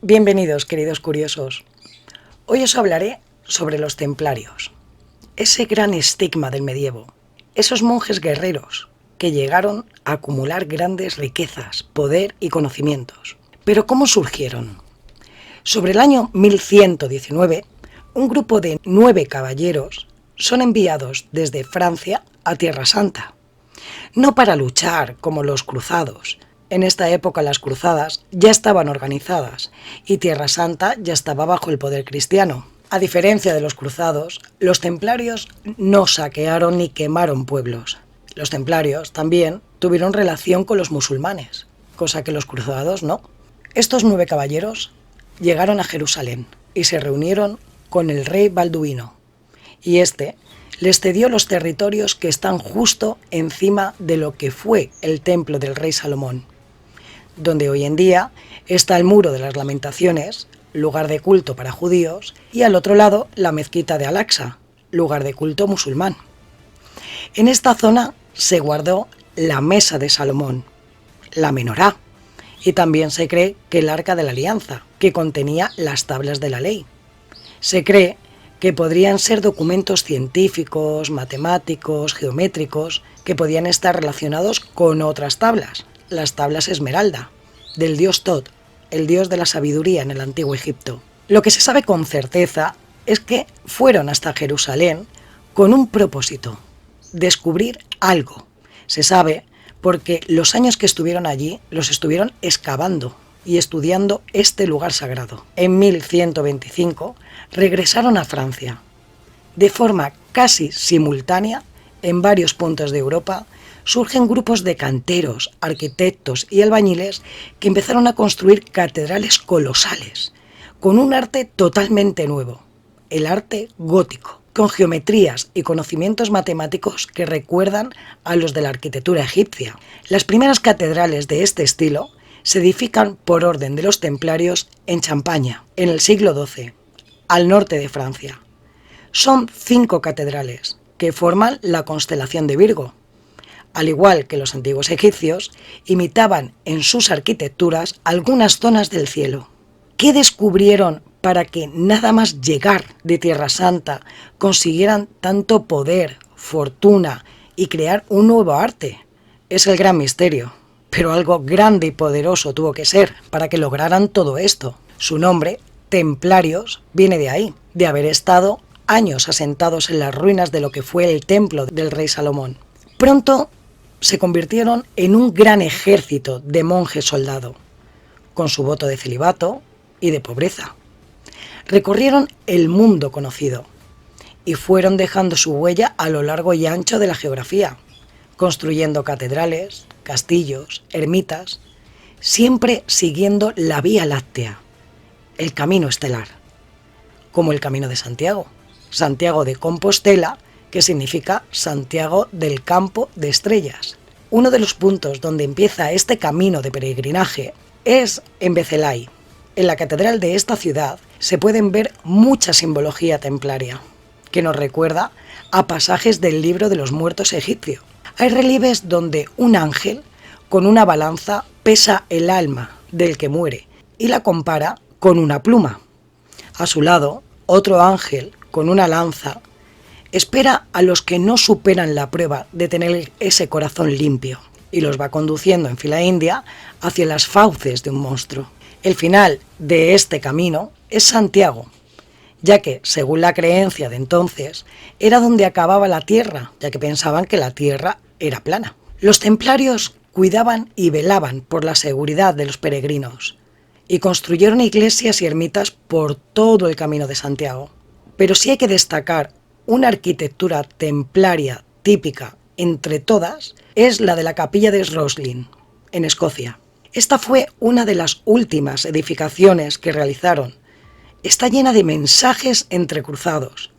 Bienvenidos, queridos curiosos. Hoy os hablaré sobre los templarios, ese gran estigma del medievo, esos monjes guerreros que llegaron a acumular grandes riquezas, poder y conocimientos. Pero ¿cómo surgieron? Sobre el año 1119, un grupo de 9 caballeros son enviados desde Francia a Tierra Santa, no para luchar como los cruzados. En esta época las cruzadas ya estaban organizadas y Tierra Santa ya estaba bajo el poder cristiano. A diferencia de los cruzados, los templarios no saquearon ni quemaron pueblos. Los templarios también tuvieron relación con los musulmanes, cosa que los cruzados no. Estos 9 caballeros llegaron a Jerusalén y se reunieron con el rey Balduino, y este les cedió los territorios que están justo encima de lo que fue el templo del rey Salomón, donde hoy en día está el Muro de las Lamentaciones, lugar de culto para judíos, y al otro lado la mezquita de Al-Aqsa, lugar de culto musulmán. En esta zona se guardó la mesa de Salomón, la menorá, y también se cree que el arca de la alianza, que contenía las tablas de la ley. Se cree que podrían ser documentos científicos, matemáticos, geométricos, que podían estar relacionados con otras tablas, las tablas Esmeralda, del dios Tot, el dios de la sabiduría en el antiguo Egipto. Lo que se sabe con certeza es que fueron hasta Jerusalén con un propósito: descubrir algo. Se sabe porque los años que estuvieron allí los estuvieron excavando y estudiando este lugar sagrado. En 1125 regresaron a Francia. De forma casi simultánea, en varios puntos de Europa, surgen grupos de canteros, arquitectos y albañiles que empezaron a construir catedrales colosales, con un arte totalmente nuevo, el arte gótico, con geometrías y conocimientos matemáticos que recuerdan a los de la arquitectura egipcia. Las primeras catedrales de este estilo se edifican por orden de los templarios en Champaña, en el siglo XII, al norte de Francia. Son 5 catedrales que forman la constelación de Virgo. Al igual que los antiguos egipcios, imitaban en sus arquitecturas algunas zonas del cielo. ¿Qué descubrieron para que nada más llegar de Tierra Santa consiguieran tanto poder, fortuna y crear un nuevo arte? Es el gran misterio. Pero algo grande y poderoso tuvo que ser para que lograran todo esto. Su nombre, Templarios, viene de ahí, de haber estado años asentados en las ruinas de lo que fue el templo del rey Salomón. Pronto se convirtieron en un gran ejército de monjes soldado, con su voto de celibato y de pobreza. Recorrieron el mundo conocido y fueron dejando su huella a lo largo y ancho de la geografía, construyendo catedrales, castillos, ermitas, siempre siguiendo la Vía Láctea, el camino estelar, como el Camino de Santiago, Santiago de Compostela, que significa Santiago del Campo de Estrellas. Uno de los puntos donde empieza este camino de peregrinaje es en Becelay. En la catedral de esta ciudad se pueden ver mucha simbología templaria, que nos recuerda a pasajes del libro de los muertos egipcio. Hay relieves donde un ángel con una balanza pesa el alma del que muere y la compara con una pluma. A su lado, otro ángel con una lanza espera a los que no superan la prueba de tener ese corazón limpio y los va conduciendo en fila india hacia las fauces de un monstruo. El final de este camino es Santiago, ya que, según la creencia de entonces, era donde acababa la tierra, ya que pensaban que la tierra era plana. Los templarios cuidaban y velaban por la seguridad de los peregrinos y construyeron iglesias y ermitas por todo el camino de Santiago. Pero sí hay que destacar una arquitectura templaria típica entre todas, es la de la capilla de Roslin, en Escocia. Esta fue una de las últimas edificaciones que realizaron. Está llena de mensajes entrecruzados.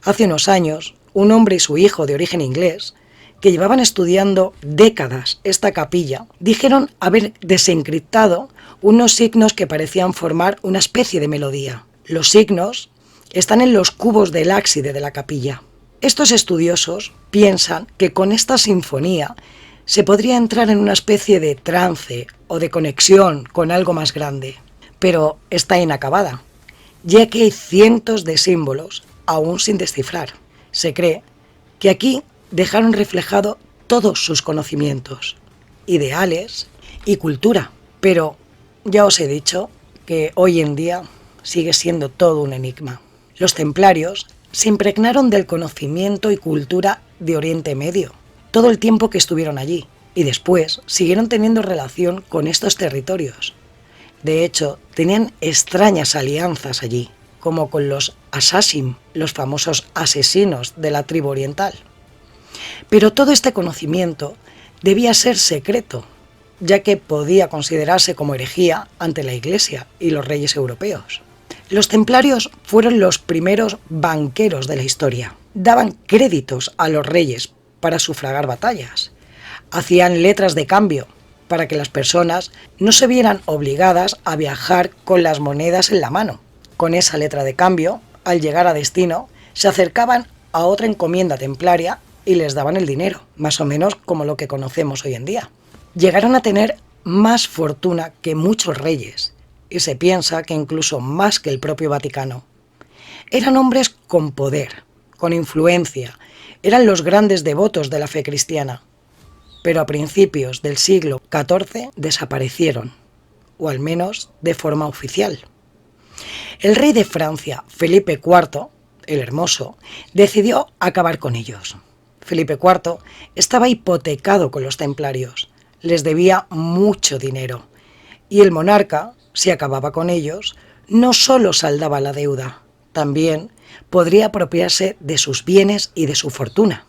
Hace unos años, un hombre y su hijo de origen inglés, que llevaban estudiando décadas esta capilla, dijeron haber desencriptado unos signos que parecían formar una especie de melodía. Los signos están en los cubos del ábside de la capilla. Estos estudiosos piensan que con esta sinfonía se podría entrar en una especie de trance o de conexión con algo más grande. pero está inacabada, ya que hay cientos de símbolos aún sin descifrar. Se cree que aquí dejaron reflejado todos sus conocimientos, ideales y cultura, pero ya os he dicho que hoy en día sigue siendo todo un enigma. Los templarios se impregnaron del conocimiento y cultura de Oriente Medio todo el tiempo que estuvieron allí, y después siguieron teniendo relación con estos territorios. De hecho, tenían extrañas alianzas allí, como con los Assassin, los famosos asesinos de la tribu oriental. Pero todo este conocimiento debía ser secreto, ya que podía considerarse como herejía ante la Iglesia y los reyes europeos. Los templarios fueron los primeros banqueros de la historia. Daban créditos a los reyes para sufragar batallas. Hacían letras de cambio para que las personas no se vieran obligadas a viajar con las monedas en la mano. Con esa letra de cambio, al llegar a destino, se acercaban a otra encomienda templaria y les daban el dinero, más o menos como lo que conocemos hoy en día. Llegaron a tener más fortuna que muchos reyes, y se piensa que incluso más que el propio Vaticano. Eran hombres con poder, con influencia, eran los grandes devotos de la fe cristiana, pero a principios del siglo XIV desaparecieron, o al menos de forma oficial. El rey de Francia, Felipe IV, el Hermoso, decidió acabar con ellos. Felipe IV estaba hipotecado con los templarios, les debía mucho dinero, y el monarca, si acababa con ellos, no solo saldaba la deuda, también podría apropiarse de sus bienes y de su fortuna.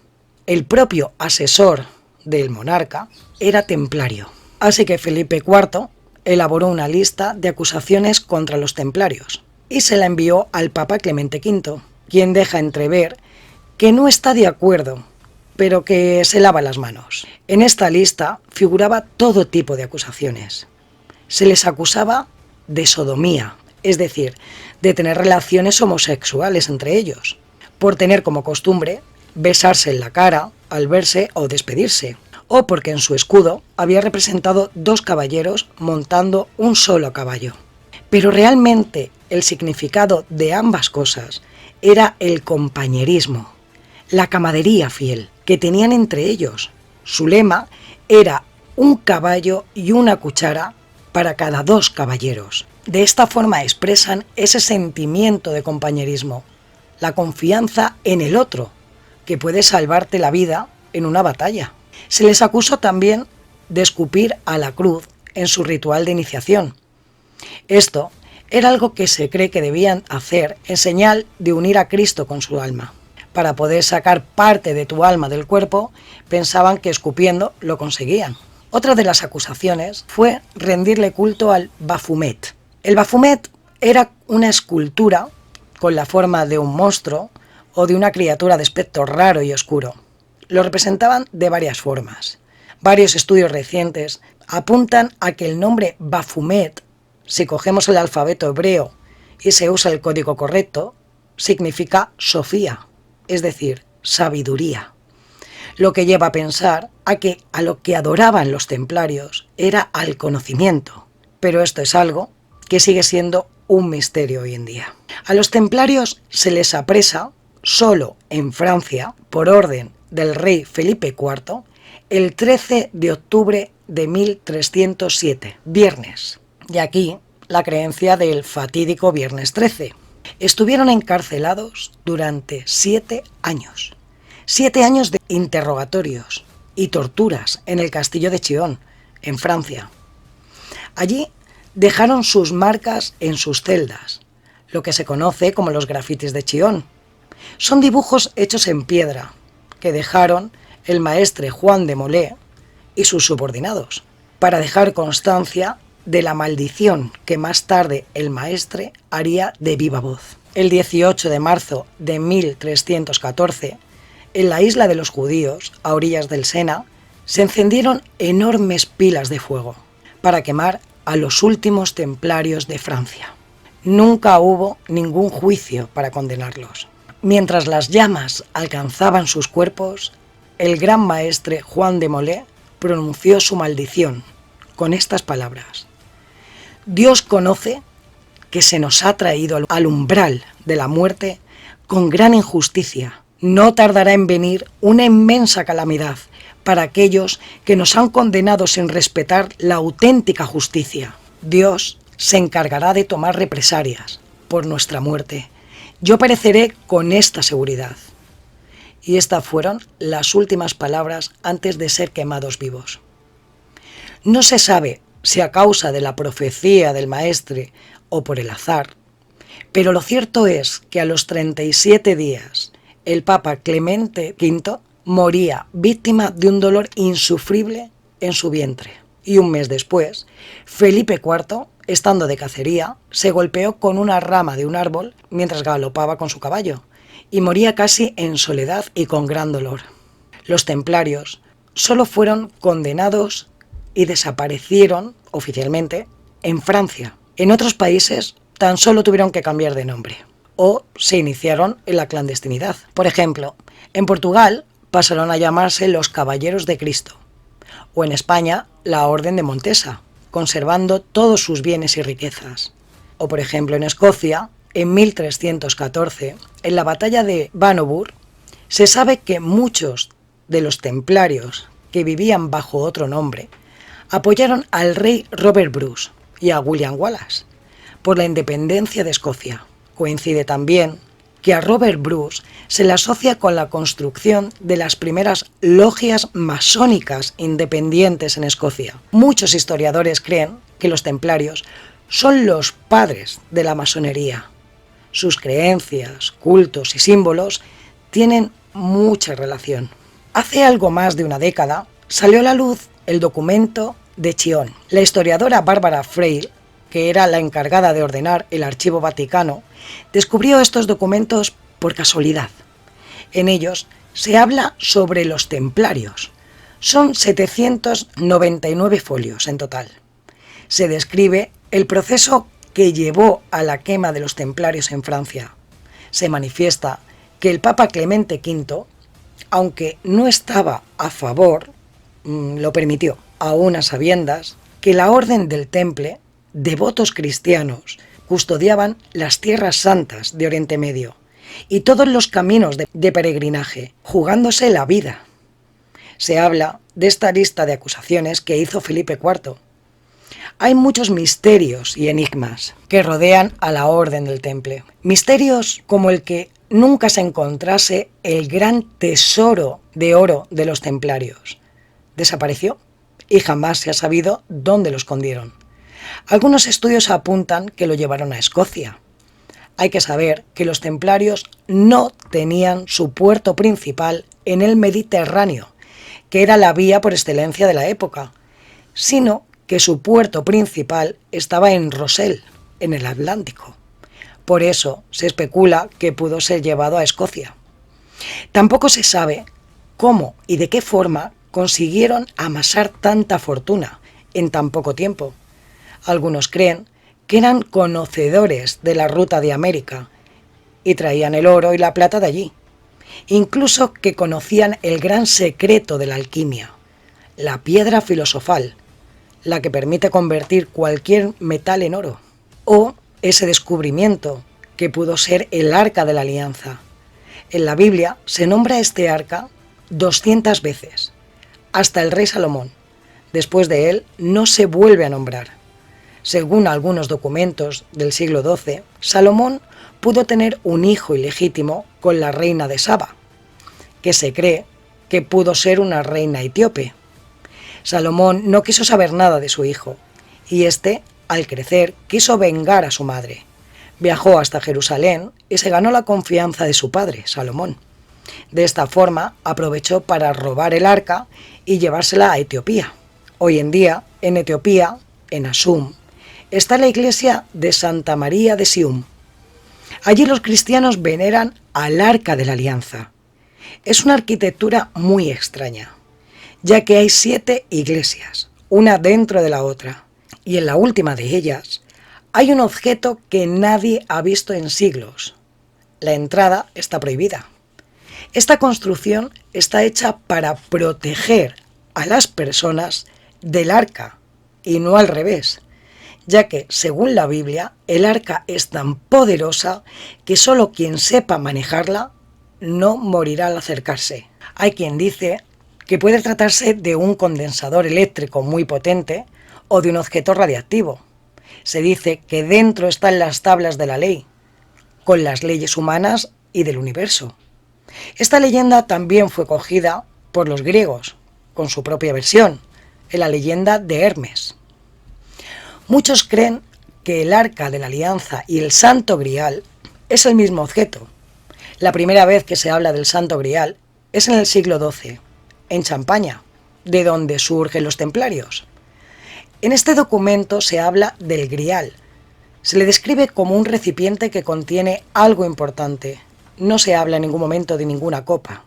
El propio asesor del monarca era templario, así que Felipe IV elaboró una lista de acusaciones contra los templarios y se la envió al Papa Clemente V, quien deja entrever que no está de acuerdo, pero que se lava las manos. En esta lista figuraba todo tipo de acusaciones. Se les acusaba de sodomía, es decir, de tener relaciones homosexuales entre ellos, por tener como costumbre besarse en la cara al verse o despedirse, o porque en su escudo había representado dos caballeros montando un solo caballo. Pero realmente el significado de ambas cosas era el compañerismo, la camaradería fiel que tenían entre ellos. Su lema era un caballo y una cuchara para cada dos caballeros. De esta forma expresan ese sentimiento de compañerismo, la confianza en el otro, que puede salvarte la vida en una batalla. Se les acusó también de escupir a la cruz en su ritual de iniciación. Esto era algo que se cree que debían hacer en señal de unir a Cristo con su alma. Para poder sacar parte de tu alma del cuerpo, pensaban que escupiendo lo conseguían. Otra de las acusaciones fue rendirle culto al Baphomet. El Baphomet era una escultura con la forma de un monstruo o de una criatura de aspecto raro y oscuro. Lo representaban de varias formas. Varios estudios recientes apuntan a que el nombre Baphomet, si cogemos el alfabeto hebreo y se usa el código correcto, significa Sofía, es decir, sabiduría. Lo que lleva a pensar a que a lo que adoraban los templarios era al conocimiento. Pero esto es algo que sigue siendo un misterio hoy en día. A los templarios se les apresa solo en Francia, por orden del rey Felipe IV, el 13 de octubre de 1307, viernes. Y aquí la creencia del fatídico viernes 13. Estuvieron encarcelados durante 7 años. 7 años de interrogatorios y torturas en el castillo de Chillón, en Francia. Allí dejaron sus marcas en sus celdas, lo que se conoce como los grafitis de Chillón. Son dibujos hechos en piedra que dejaron el maestre Juan de Molé y sus subordinados, para dejar constancia de la maldición que más tarde el maestre haría de viva voz. El 18 de marzo de 1314, en la isla de los judíos, a orillas del Sena, se encendieron enormes pilas de fuego para quemar a los últimos templarios de Francia. Nunca hubo ningún juicio para condenarlos. Mientras las llamas alcanzaban sus cuerpos, el gran maestre Juan de Molé pronunció su maldición con estas palabras: Dios conoce que se nos ha traído al umbral de la muerte con gran injusticia. No tardará en venir una inmensa calamidad para aquellos que nos han condenado sin respetar la auténtica justicia. Dios se encargará de tomar represalias por nuestra muerte. Yo pereceré con esta seguridad. Y estas fueron las últimas palabras antes de ser quemados vivos. No se sabe si a causa de la profecía del maestre o por el azar, pero lo cierto es que a los 37 días el Papa Clemente V moría víctima de un dolor insufrible en su vientre. Y un mes después, Felipe IV, estando de cacería, se golpeó con una rama de un árbol mientras galopaba con su caballo, y moría casi en soledad y con gran dolor. Los templarios solo fueron condenados y desaparecieron oficialmente en Francia. En otros países tan solo tuvieron que cambiar de nombre o se iniciaron en la clandestinidad. Por ejemplo, en Portugal pasaron a llamarse los Caballeros de Cristo, o en España la Orden de Montesa, conservando todos sus bienes y riquezas. O por ejemplo en Escocia, en 1314, en la batalla de Bannockburn, se sabe que muchos de los templarios que vivían bajo otro nombre apoyaron al rey Robert Bruce y a William Wallace por la independencia de Escocia. Coincide también que a Robert Bruce se le asocia con la construcción de las primeras logias masónicas independientes en Escocia. Muchos historiadores creen que los templarios son los padres de la masonería. Sus creencias, cultos y símbolos tienen mucha relación. Hace algo más de una década salió a la luz el documento de Chion. La historiadora Bárbara Freire, que era la encargada de ordenar el Archivo Vaticano, descubrió estos documentos por casualidad. En ellos se habla sobre los templarios. Son 799 folios en total. Se describe el proceso que llevó a la quema de los templarios en Francia. Se manifiesta que el Papa Clemente V, aunque no estaba a favor, lo permitió, aún a sabiendas que la Orden del Temple, devotos cristianos, custodiaban las tierras santas de Oriente Medio y todos los caminos de peregrinaje, jugándose la vida. Se habla de esta lista de acusaciones que hizo Felipe IV. Hay muchos misterios y enigmas que rodean a la Orden del Temple. Misterios como el que nunca se encontrase el gran tesoro de oro de los templarios. Desapareció y jamás se ha sabido dónde lo escondieron. Algunos estudios apuntan que lo llevaron a Escocia. Hay que saber que los templarios no tenían su puerto principal en el Mediterráneo, que era la vía por excelencia de la época, sino que su puerto principal estaba en Rossell, en el Atlántico. Por eso se especula que pudo ser llevado a Escocia. Tampoco se sabe cómo y de qué forma consiguieron amasar tanta fortuna en tan poco tiempo. Algunos creen que eran conocedores de la ruta de América y traían el oro y la plata de allí. Incluso que conocían el gran secreto de la alquimia, la piedra filosofal, la que permite convertir cualquier metal en oro. O ese descubrimiento que pudo ser el Arca de la Alianza. En la Biblia se nombra este arca 200 veces, hasta el rey Salomón. Después de él no se vuelve a nombrar. Según algunos documentos del siglo XII, Salomón pudo tener un hijo ilegítimo con la reina de Saba, que se cree que pudo ser una reina etíope. Salomón no quiso saber nada de su hijo, y éste, al crecer, quiso vengar a su madre. Viajó hasta Jerusalén y se ganó la confianza de su padre, Salomón. De esta forma, aprovechó para robar el arca y llevársela a Etiopía. Hoy en día, en Etiopía, en Asum, está la iglesia de Santa María de Sium. Allí los cristianos veneran al Arca de la Alianza. Es una arquitectura muy extraña, ya que hay 7 iglesias, una dentro de la otra, y en la última de ellas hay un objeto que nadie ha visto en siglos. La entrada está prohibida. Esta construcción está hecha para proteger a las personas del arca y no al revés, ya que, según la Biblia, el arca es tan poderosa que solo quien sepa manejarla no morirá al acercarse. Hay quien dice que puede tratarse de un condensador eléctrico muy potente o de un objeto radiactivo. Se dice que dentro están las tablas de la ley, con las leyes humanas y del universo. Esta leyenda también fue cogida por los griegos, con su propia versión, en la leyenda de Hermes. Muchos creen que el Arca de la Alianza y el Santo Grial es el mismo objeto. La primera vez que se habla del Santo Grial es en el siglo XII, en Champaña, de donde surgen los templarios. En este documento se habla del Grial. Se le describe como un recipiente que contiene algo importante. No se habla en ningún momento de ninguna copa.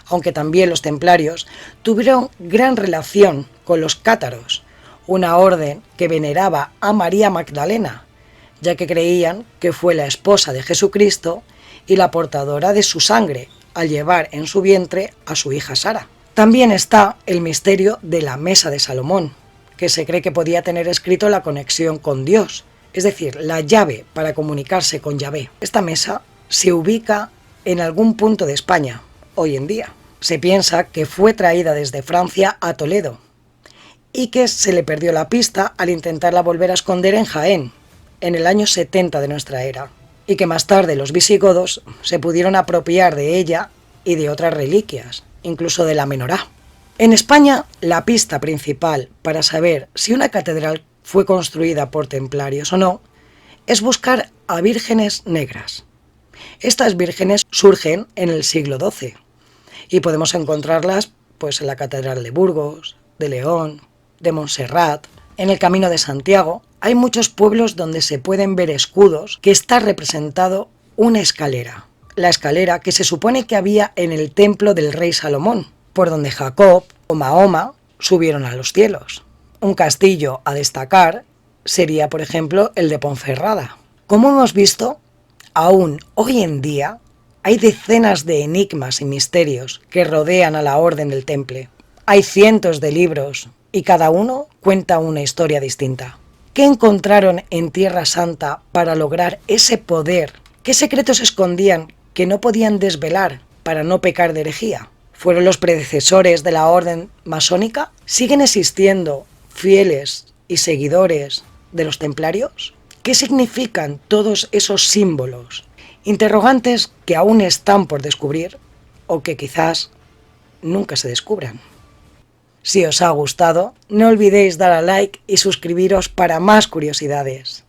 Aunque también los templarios tuvieron gran relación con los cátaros, una orden que veneraba a María Magdalena, ya que creían que fue la esposa de Jesucristo y la portadora de su sangre, al llevar en su vientre a su hija Sara. También está el misterio de la mesa de Salomón, que se cree que podía tener escrito la conexión con Dios, es decir, la llave para comunicarse con Yahvé. Esta mesa se ubica en algún punto de España, hoy en día. Se piensa que fue traída desde Francia a Toledo y que se le perdió la pista al intentarla volver a esconder en Jaén, en el año 70 de nuestra era, y que más tarde los visigodos se pudieron apropiar de ella y de otras reliquias, incluso de la menorá. En España, la pista principal para saber si una catedral fue construida por templarios o no es buscar a vírgenes negras. Estas vírgenes surgen en el siglo XII y podemos encontrarlas pues, en la Catedral de Burgos, de León, de Montserrat. En el Camino de Santiago hay muchos pueblos donde se pueden ver escudos que está representado una escalera. La escalera que se supone que había en el templo del rey Salomón, por donde Jacob o Mahoma subieron a los cielos. Un castillo a destacar sería, por ejemplo, el de Ponferrada. Como hemos visto, aún hoy en día hay decenas de enigmas y misterios que rodean a la Orden del Temple. Hay cientos de libros y cada uno cuenta una historia distinta. ¿Qué encontraron en Tierra Santa para lograr ese poder? ¿Qué secretos escondían que no podían desvelar para no pecar de herejía? ¿Fueron los predecesores de la orden masónica? ¿Siguen existiendo fieles y seguidores de los templarios? ¿Qué significan todos esos símbolos? Interrogantes que aún están por descubrir o que quizás nunca se descubran. Si os ha gustado, no olvidéis dar a like y suscribiros para más curiosidades.